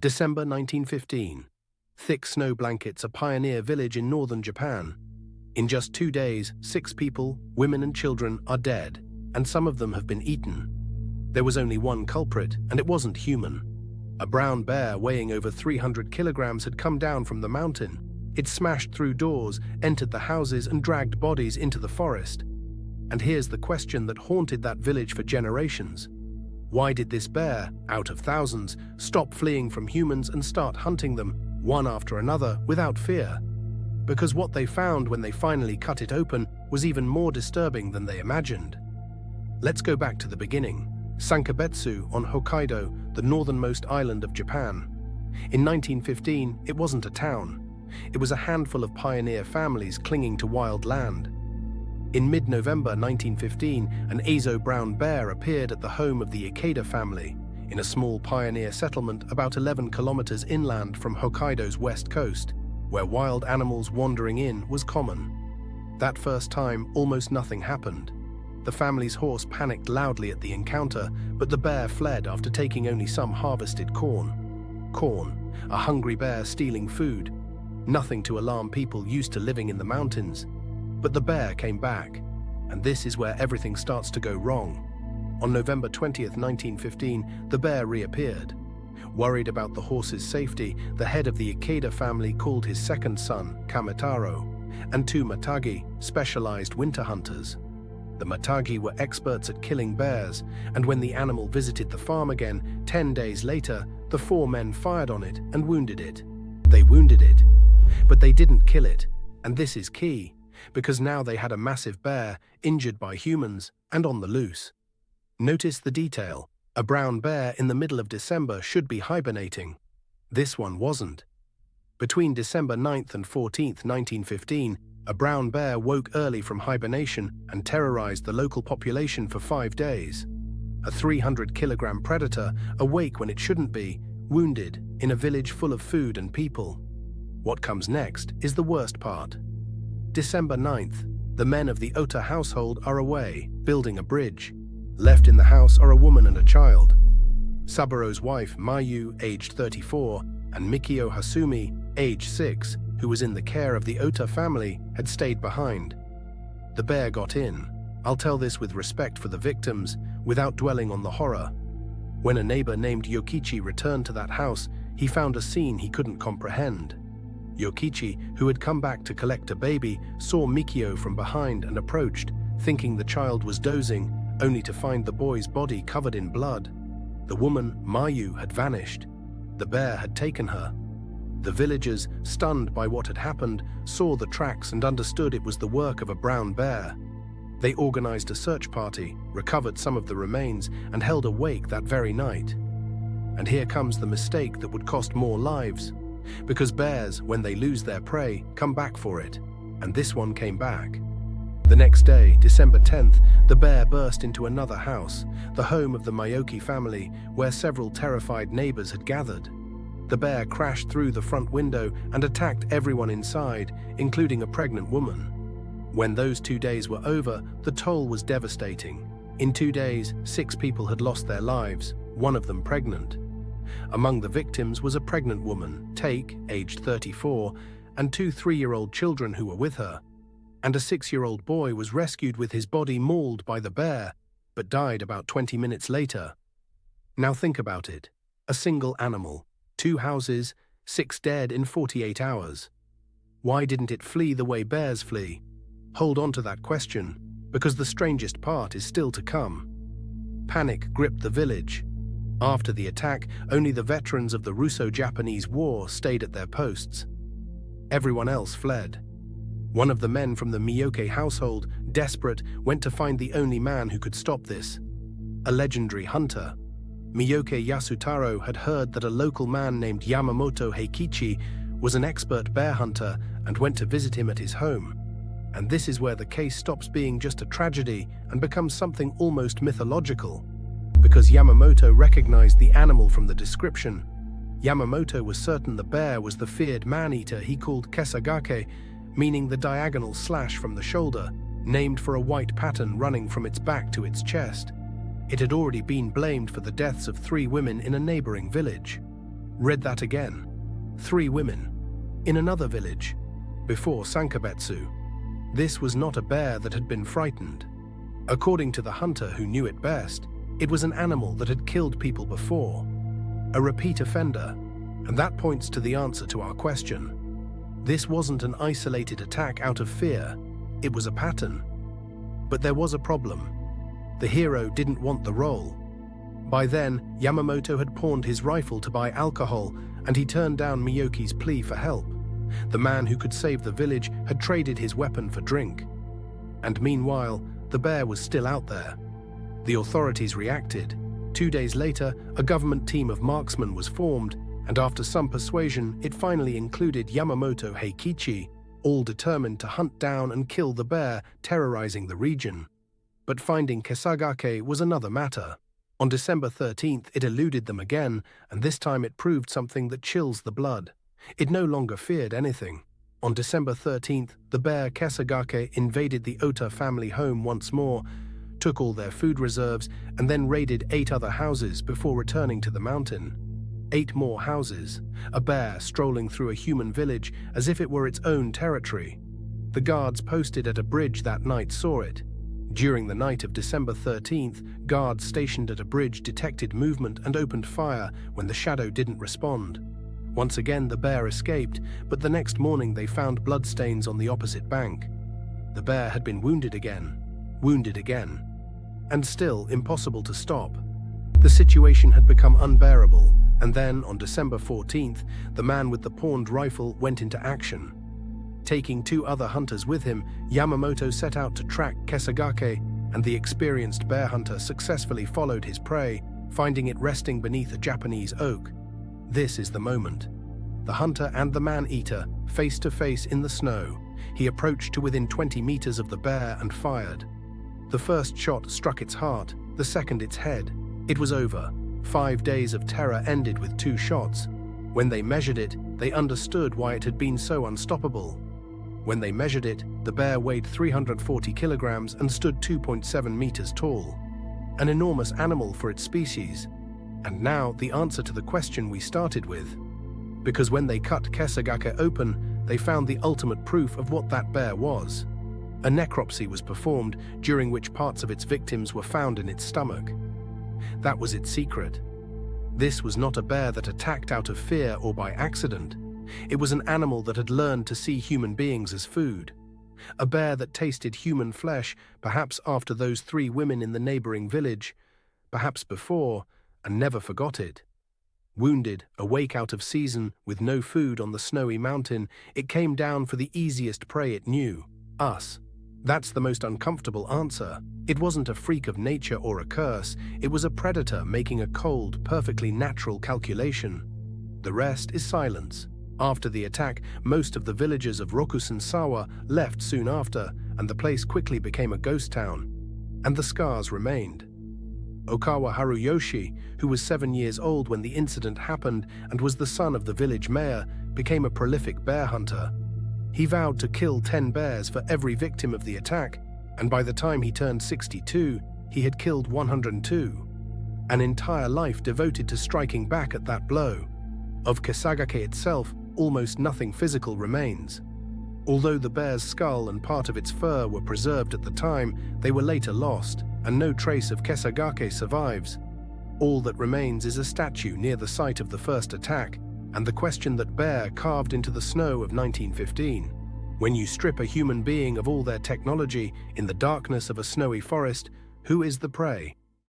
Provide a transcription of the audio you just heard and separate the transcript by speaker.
Speaker 1: December 1915. Thick snow blankets a pioneer village in northern Japan. In just 2 days, 6 people, women and children, are dead, and some of them have been eaten. There was only one culprit, and it wasn't human. A brown bear weighing over 300 kilograms had come down from the mountain. It smashed through doors, entered the houses, and dragged bodies into the forest. And here's the question that haunted that village for generations. Why did this bear, out of thousands, stop fleeing from humans and start hunting them, one after another, without fear? Because what they found when they finally cut it open was even more disturbing than they imagined. Let's go back to the beginning. Sankabetsu on Hokkaido, the northernmost island of Japan. In 1915, it wasn't a town. It was a handful of pioneer families clinging to wild land. In mid-November 1915, an Azo brown bear appeared at the home of the Ikeda family, in a small pioneer settlement about 11 kilometers inland from Hokkaido's west coast, where wild animals wandering in was common. That first time, almost nothing happened. The family's horse panicked loudly at the encounter, but the bear fled after taking only some harvested corn. Corn, a hungry bear stealing food. Nothing to alarm people used to living in the mountains. But the bear came back, and this is where everything starts to go wrong. On November 20th, 1915, the bear reappeared. Worried about the horse's safety, the head of the Ikeda family called his second son, Kametaro, and 2 Matagi, specialized winter hunters. The Matagi were experts at killing bears, and when the animal visited the farm again, 10 days later, the 4 men fired on it and wounded it. They wounded it, but they didn't kill it, and this is key, because now they had a massive bear, injured by humans, and on the loose. Notice the detail. A brown bear in the middle of December should be hibernating. This one wasn't. Between December 9th and 14th, 1915, a brown bear woke early from hibernation and terrorized the local population for 5 days. A 300-kilogram predator, awake when it shouldn't be, wounded, in a village full of food and people. What comes next is the worst part. December 9th, the men of the Ota household are away, building a bridge. Left in the house are a woman and a child. Saburo's wife, Mayu, aged 34, and Mikio Hasumi, aged 6, who was in the care of the Ota family, had stayed behind. The bear got in. I'll tell this with respect for the victims, without dwelling on the horror. When a neighbor named Yokichi returned to that house, he found a scene he couldn't comprehend. Yokichi, who had come back to collect a baby, saw Mikio from behind and approached, thinking the child was dozing, only to find the boy's body covered in blood. The woman, Mayu, had vanished. The bear had taken her. The villagers, stunned by what had happened, saw the tracks and understood it was the work of a brown bear. They organized a search party, recovered some of the remains, and held a wake that very night. And here comes the mistake that would cost more lives. Because bears, when they lose their prey, come back for it. And this one came back. The next day, December 10th, the bear burst into another house, the home of the Mayoki family, where several terrified neighbors had gathered. The bear crashed through the front window and attacked everyone inside, including a pregnant woman. When those 2 days were over, the toll was devastating. In 2 days, 6 people had lost their lives, one of them pregnant. Among the victims was a pregnant woman, Take, aged 34, and 2 3-year-old children who were with her. And a 6-year-old boy was rescued with his body mauled by the bear, but died about 20 minutes later. Now think about it. A single animal, 2 houses, 6 dead in 48 hours. Why didn't it flee the way bears flee? Hold on to that question, because the strangest part is still to come. Panic gripped the village. After the attack, only the veterans of the Russo-Japanese War stayed at their posts. Everyone else fled. One of the men from the Miyoke household, desperate, went to find the only man who could stop this. A legendary hunter. Miyoke Yasutaro had heard that a local man named Yamamoto Heikichi was an expert bear hunter and went to visit him at his home. And this is where the case stops being just a tragedy and becomes something almost mythological. Because Yamamoto recognized the animal from the description. Yamamoto was certain the bear was the feared man-eater he called Kesagake, meaning the diagonal slash from the shoulder, named for a white pattern running from its back to its chest. It had already been blamed for the deaths of 3 women in a neighboring village. Read that again. 3 women. In another village. Before Sankabetsu. This was not a bear that had been frightened. According to the hunter who knew it best, it was an animal that had killed people before. A repeat offender. And that points to the answer to our question. This wasn't an isolated attack out of fear. It was a pattern. But there was a problem. The hero didn't want the role. By then, Yamamoto had pawned his rifle to buy alcohol, and he turned down Miyoki's plea for help. The man who could save the village had traded his weapon for drink. And meanwhile, the bear was still out there. The authorities reacted. 2 days later, a government team of marksmen was formed, and after some persuasion, it finally included Yamamoto Heikichi, all determined to hunt down and kill the bear terrorizing the region. But finding Kesagake was another matter. On December 13th, it eluded them again, and this time it proved something that chills the blood. It no longer feared anything. On December 13th, the bear Kesagake invaded the Ota family home once more, took all their food reserves, and then raided 8 other houses before returning to the mountain. 8 more houses, a bear strolling through a human village as if it were its own territory. The guards posted at a bridge that night saw it. During the night of December 13th, guards stationed at a bridge detected movement and opened fire when the shadow didn't respond. Once again, the bear escaped, but the next morning they found bloodstains on the opposite bank. The bear had been wounded again, and still impossible to stop. The situation had become unbearable, and then, on December 14th, the man with the pawned rifle went into action. Taking 2 other hunters with him, Yamamoto set out to track Kesagake, and the experienced bear hunter successfully followed his prey, finding it resting beneath a Japanese oak. This is the moment. The hunter and the man-eater, face to face in the snow. He approached to within 20 meters of the bear and fired. The first shot struck its heart, the second its head. It was over. 5 days of terror ended with 2 shots. When they measured it, they understood why it had been so unstoppable. When they measured it, the bear weighed 340 kilograms and stood 2.7 meters tall. An enormous animal for its species. And now the answer to the question we started with. Because when they cut Kesagake open, they found the ultimate proof of what that bear was. A necropsy was performed, during which parts of its victims were found in its stomach. That was its secret. This was not a bear that attacked out of fear or by accident. It was an animal that had learned to see human beings as food. A bear that tasted human flesh, perhaps after those 3 women in the neighboring village, perhaps before, and never forgot it. Wounded, awake out of season, with no food on the snowy mountain, it came down for the easiest prey it knew, us. That's the most uncomfortable answer. It wasn't a freak of nature or a curse, it was a predator making a cold, perfectly natural calculation. The rest is silence. After the attack, most of the villagers of Rokusensawa left soon after, and the place quickly became a ghost town. And the scars remained. Okawa Haruyoshi, who was 7 years old when the incident happened and was the son of the village mayor, became a prolific bear hunter. He vowed to kill 10 bears for every victim of the attack, and by the time he turned 62, he had killed 102. An entire life devoted to striking back at that blow. Of Kesagake itself, almost nothing physical remains. Although the bear's skull and part of its fur were preserved at the time, they were later lost, and no trace of Kesagake survives. All that remains is a statue near the site of the first attack, and the question that bear carved into the snow of 1915. When you strip a human being of all their technology in the darkness of a snowy forest, who is the prey?